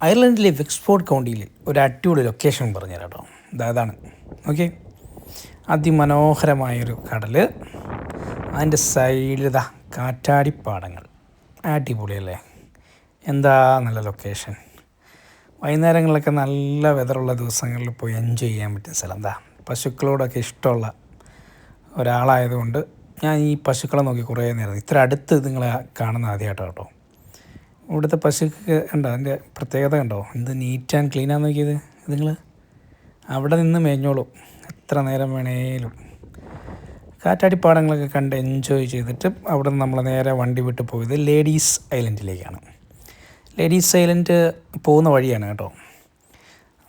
അയർലൻഡിലെ Wexford കൗണ്ടിയിൽ ഒരു അടിപൊളി location പറഞ്ഞുതരാം കേട്ടോ. അതാണ് ഓക്കെ. അതിമനോഹരമായൊരു കടൽ, അതിൻ്റെ സൈഡിൽ കാറ്റാടിപ്പാടങ്ങൾ. അടിപൊളിയല്ലേ? എന്താ നല്ല ലൊക്കേഷൻ. വൈകുന്നേരങ്ങളിലൊക്കെ നല്ല വെതറുള്ള ദിവസങ്ങളിൽ പോയി എൻജോയ് ചെയ്യാൻ പറ്റിയ സ്ഥലം. പശുക്കളോടൊക്കെ ഇഷ്ടമുള്ള ഒരാളായതുകൊണ്ട് ഞാൻ ഈ പശുക്കളെ നോക്കി കുറേ നേരം, ഇത്ര അടുത്ത് നിങ്ങളെ കാണുന്ന ആദ്യമായിട്ടോ കേട്ടോ. ഇവിടുത്തെ പശുക്ക് ഉണ്ടോ, അതിൻ്റെ പ്രത്യേകത കണ്ടോ, എന്ത് നീറ്റ് ആൻഡ് ക്ലീനാന്ന് നോക്കിയത്. നിങ്ങൾ അവിടെ നിന്ന് മേഞ്ഞോളും എത്ര നേരം വേണേലും. കാറ്റാടിപ്പാടങ്ങളൊക്കെ കണ്ട് എൻജോയ് ചെയ്തിട്ട് അവിടെ നിന്ന് നമ്മൾ നേരെ വണ്ടി വിട്ട് പോയത് ലേഡീസ് ഐലൻഡിലേക്കാണ്. ലേഡീസ് ഐലൻഡ് പോകുന്ന വഴിയാണ് കേട്ടോ.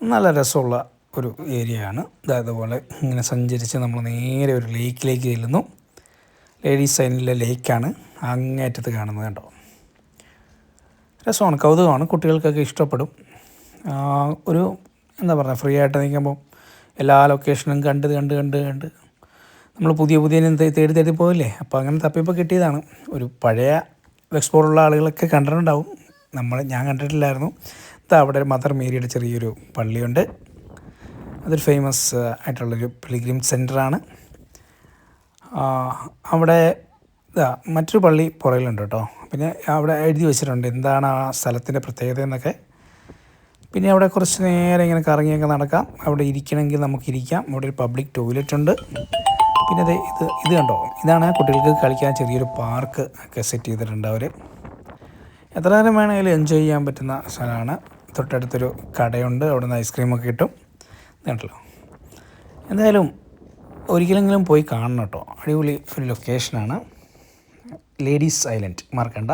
നല്ല രസമുള്ള ഒരു ഏരിയയാണ്. അതുപോലെ ഇങ്ങനെ സഞ്ചരിച്ച് നമ്മൾ നേരെ ഒരു ലേക്കിലേക്ക് ചെല്ലുന്നു. ലേഡീസ് ഐലൻഡിലെ ലേക്കാണ് അങ്ങേറ്റത്ത് കാണുന്നത് കേട്ടോ. രസമാണ്, കൗതുകമാണ്, കുട്ടികൾക്കൊക്കെ ഇഷ്ടപ്പെടും. ഒരു എന്താ പറയുക, ഫ്രീ ആയിട്ട് നിൽക്കുമ്പോൾ എല്ലാ ലൊക്കേഷനും കണ്ട് നമ്മൾ പുതിയ തേടി പോകില്ലേ. അപ്പോൾ അങ്ങനെ തപ്പിപ്പോൾ കിട്ടിയതാണ്. ഒരു പഴയ എക്സ്പ്ലോറുള്ള ആളുകളൊക്കെ കണ്ടിട്ടുണ്ടാവും, ഞാൻ കണ്ടിട്ടില്ലായിരുന്നു. അവിടെ ഒരു മദർ മേരിയുടെ ചെറിയൊരു പള്ളിയുണ്ട്. അതൊരു ഫേമസ് ആയിട്ടുള്ളൊരു പിൽഗ്രിം സെൻ്ററാണ്. അവിടെ മറ്റൊരു പള്ളി പുറകിലുണ്ട് കേട്ടോ. പിന്നെ അവിടെ എഴുതി വെച്ചിട്ടുണ്ട് എന്താണ് ആ സ്ഥലത്തിൻ്റെ പ്രത്യേകത എന്നൊക്കെ. പിന്നെ അവിടെ കുറച്ച് നേരം ഇങ്ങനെ കറങ്ങിയൊക്കെ നടക്കാം. അവിടെ ഇരിക്കണമെങ്കിൽ നമുക്കിരിക്കാം. അവിടെ ഒരു പബ്ലിക് ടോയ്ലറ്റ് ഉണ്ട്. പിന്നെ ഇത് കണ്ടോ, ഇതാണ് കുട്ടികൾക്ക് കളിക്കാൻ ചെറിയൊരു പാർക്ക് ഒക്കെ സെറ്റ് ചെയ്തിട്ടുണ്ട് അവർ. എത്ര നേരം വേണമെങ്കിലും എൻജോയ് ചെയ്യാൻ പറ്റുന്ന സ്ഥലമാണ്. തൊട്ടടുത്തൊരു കടയുണ്ട്, അവിടെ നിന്ന് ഐസ്ക്രീമൊക്കെ കിട്ടും. കണ്ടല്ലോ, എന്തായാലും ഒരിക്കലെങ്കിലും പോയി കാണണം കേട്ടോ. അടിപൊളി ഒരു ലൊക്കേഷനാണ് ലേഡീസ് ഐലൻഡ്, മറക്കണ്ട.